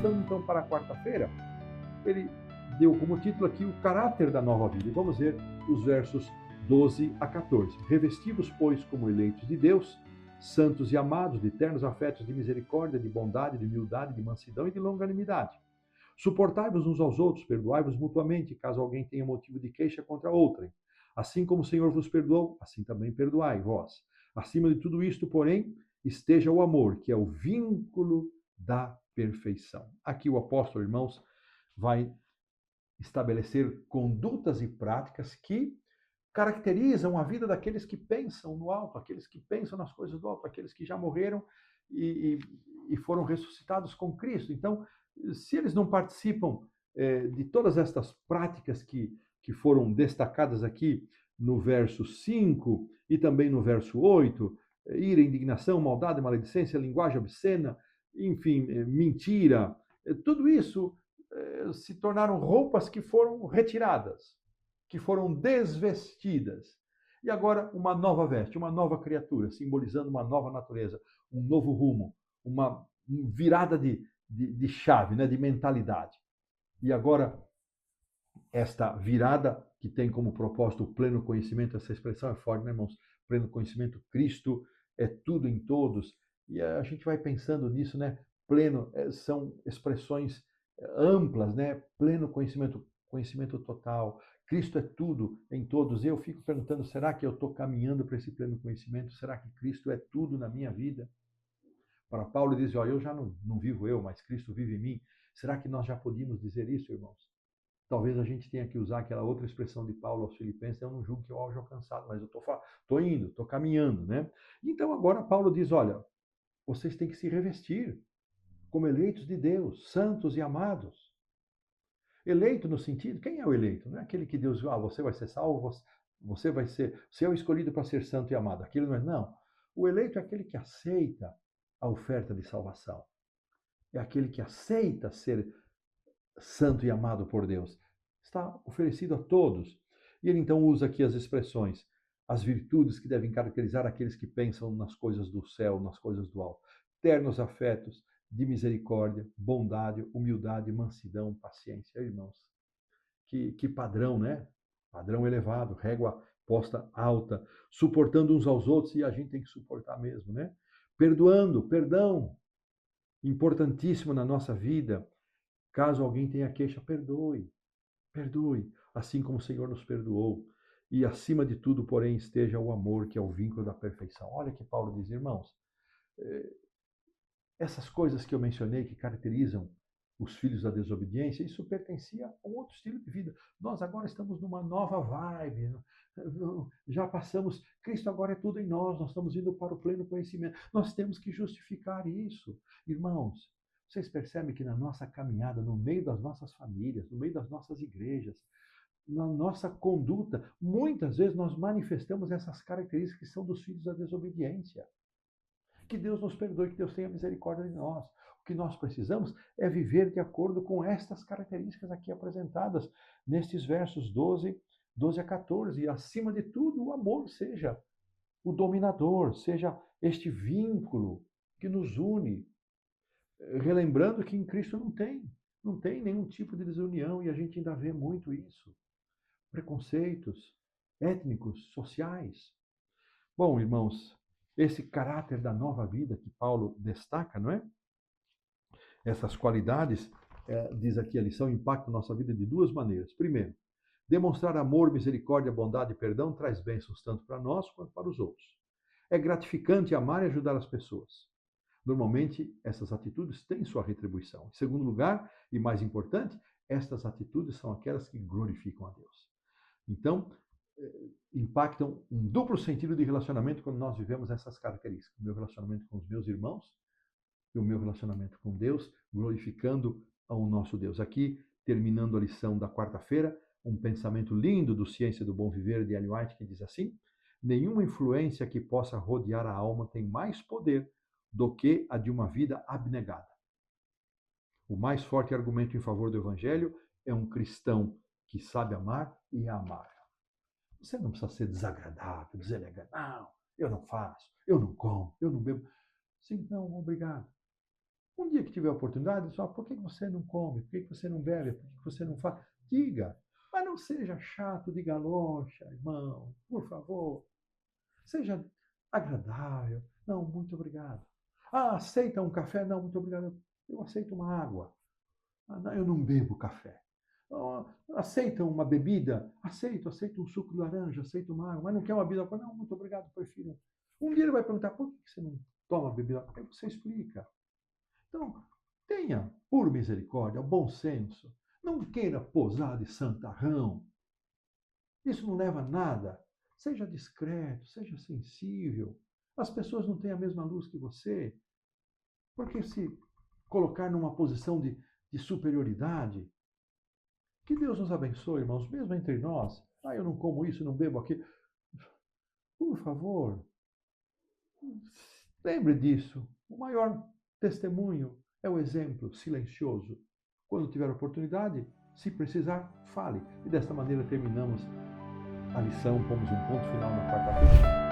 Passando então para a quarta-feira, ele deu como título aqui o caráter da nova vida. E vamos ver os versos 12 a 14. Revestivos, pois, como eleitos de Deus, santos e amados, de ternos afetos de misericórdia, de bondade, de humildade, de mansidão e de longanimidade. Suportai-vos uns aos outros, perdoai-vos mutuamente, caso alguém tenha motivo de queixa contra outrem. Assim como o Senhor vos perdoou, assim também perdoai vós. Acima de tudo isto, porém, esteja o amor, que é o vínculo da perfeição. Aqui o apóstolo, irmãos, vai estabelecer condutas e práticas que caracterizam a vida daqueles que pensam no alto, aqueles que pensam nas coisas do alto, aqueles que já morreram e foram ressuscitados com Cristo. Então, se eles não participam de todas estas práticas que foram destacadas aqui no verso 5 e também no verso 8, ira, indignação, maldade, maledicência, linguagem obscena, enfim, mentira, tudo isso se tornaram roupas que foram retiradas, que foram desvestidas. E agora uma nova veste, uma nova criatura, simbolizando uma nova natureza, um novo rumo, uma virada de chave, né, de mentalidade. E agora, esta virada, que tem como propósito o pleno conhecimento, essa expressão é forte, né, irmãos? Pleno conhecimento, Cristo é tudo em todos. E a gente vai pensando nisso, né? Pleno, são expressões amplas, né? Pleno conhecimento, conhecimento total. Cristo é tudo em todos. E eu fico perguntando, será que eu estou caminhando para esse pleno conhecimento? Será que Cristo é tudo na minha vida? Para Paulo, ele diz, ó, eu já não vivo eu, mas Cristo vive em mim. Será que nós já podíamos dizer isso, irmãos? Talvez a gente tenha que usar aquela outra expressão de Paulo aos Filipenses, eu não julgo que eu haja alcançado, mas eu estou indo, estou caminhando, né? Então agora Paulo diz, olha, vocês têm que se revestir como eleitos de Deus, santos e amados. Eleito no sentido, quem é o eleito? Não é aquele que Deus, você vai ser salvo, você vai ser, você é o escolhido para ser santo e amado. Aquilo não é, não. O eleito é aquele que aceita a oferta de salvação. É aquele que aceita ser santo e amado por Deus. Está oferecido a todos. E ele então usa aqui as expressões, as virtudes que devem caracterizar aqueles que pensam nas coisas do céu, nas coisas do alto. Ternos afetos de misericórdia, bondade, humildade, mansidão, paciência. Irmãos, que padrão, né? Padrão elevado, régua posta alta, suportando uns aos outros, e a gente tem que suportar mesmo, né? Perdoando, perdão, importantíssimo na nossa vida. Caso alguém tenha queixa, perdoe. Perdoe, assim como o Senhor nos perdoou. E acima de tudo, porém, esteja o amor, que é o vínculo da perfeição. Olha que Paulo diz, irmãos, essas coisas que eu mencionei, que caracterizam os filhos da desobediência, isso pertencia a um outro estilo de vida. Nós agora estamos numa nova vibe. Já passamos, Cristo agora é tudo em nós estamos indo para o pleno conhecimento. Nós temos que justificar isso. Irmãos, vocês percebem que na nossa caminhada, no meio das nossas famílias, no meio das nossas igrejas, na nossa conduta, muitas vezes nós manifestamos essas características que são dos filhos da desobediência. Que Deus nos perdoe, que Deus tenha misericórdia de nós. O que nós precisamos é viver de acordo com estas características aqui apresentadas nestes versos 12 a 14. E, acima de tudo, o amor seja o dominador, seja este vínculo que nos une. Relembrando que em Cristo não tem nenhum tipo de desunião e a gente ainda vê muito isso. Preconceitos étnicos, sociais. Bom, irmãos, esse caráter da nova vida que Paulo destaca, não é? Essas qualidades, diz aqui a lição, impactam a nossa vida de duas maneiras. Primeiro, demonstrar amor, misericórdia, bondade e perdão traz bênçãos tanto para nós quanto para os outros. É gratificante amar e ajudar as pessoas. Normalmente, essas atitudes têm sua retribuição. Em segundo lugar, e mais importante, estas atitudes são aquelas que glorificam a Deus. Então, impactam um duplo sentido de relacionamento quando nós vivemos essas características. O meu relacionamento com os meus irmãos e o meu relacionamento com Deus, glorificando ao nosso Deus. Aqui, terminando a lição da quarta-feira, um pensamento lindo do Ciência do Bom Viver de Ellen White, que diz assim: nenhuma influência que possa rodear a alma tem mais poder do que a de uma vida abnegada. O mais forte argumento em favor do Evangelho é um cristão que sabe amar e amar. Você não precisa ser desagradável, deselegante. Não, eu não faço, eu não como, eu não bebo. Sim, não, obrigado. Um dia que tiver oportunidade, só por que você não come? Por que você não bebe? Por que você não faz? Diga. Mas não seja chato de galocha, irmão. Por favor. Seja agradável. Não, muito obrigado. Ah, aceita um café? Não, muito obrigado. Eu aceito uma água. Ah, não, eu não bebo café. Ah, aceita uma bebida? Aceito um suco de laranja, aceito uma água, mas não quer uma bebida? Não, muito obrigado, prefiro. Um dia ele vai perguntar, por que você não toma bebida? Aí você explica. Então, tenha, por misericórdia, bom senso. Não queira posar de santarrão. Isso não leva a nada. Seja discreto, seja sensível. As pessoas não têm a mesma luz que você. Por que se colocar numa posição de superioridade? Que Deus nos abençoe, irmãos, mesmo entre nós. Ah, eu não como isso, não bebo aquilo. Por favor, lembre disso. O maior testemunho é o exemplo silencioso. Quando tiver oportunidade, se precisar, fale. E desta maneira terminamos a lição, pomos um ponto final na quarta-feira.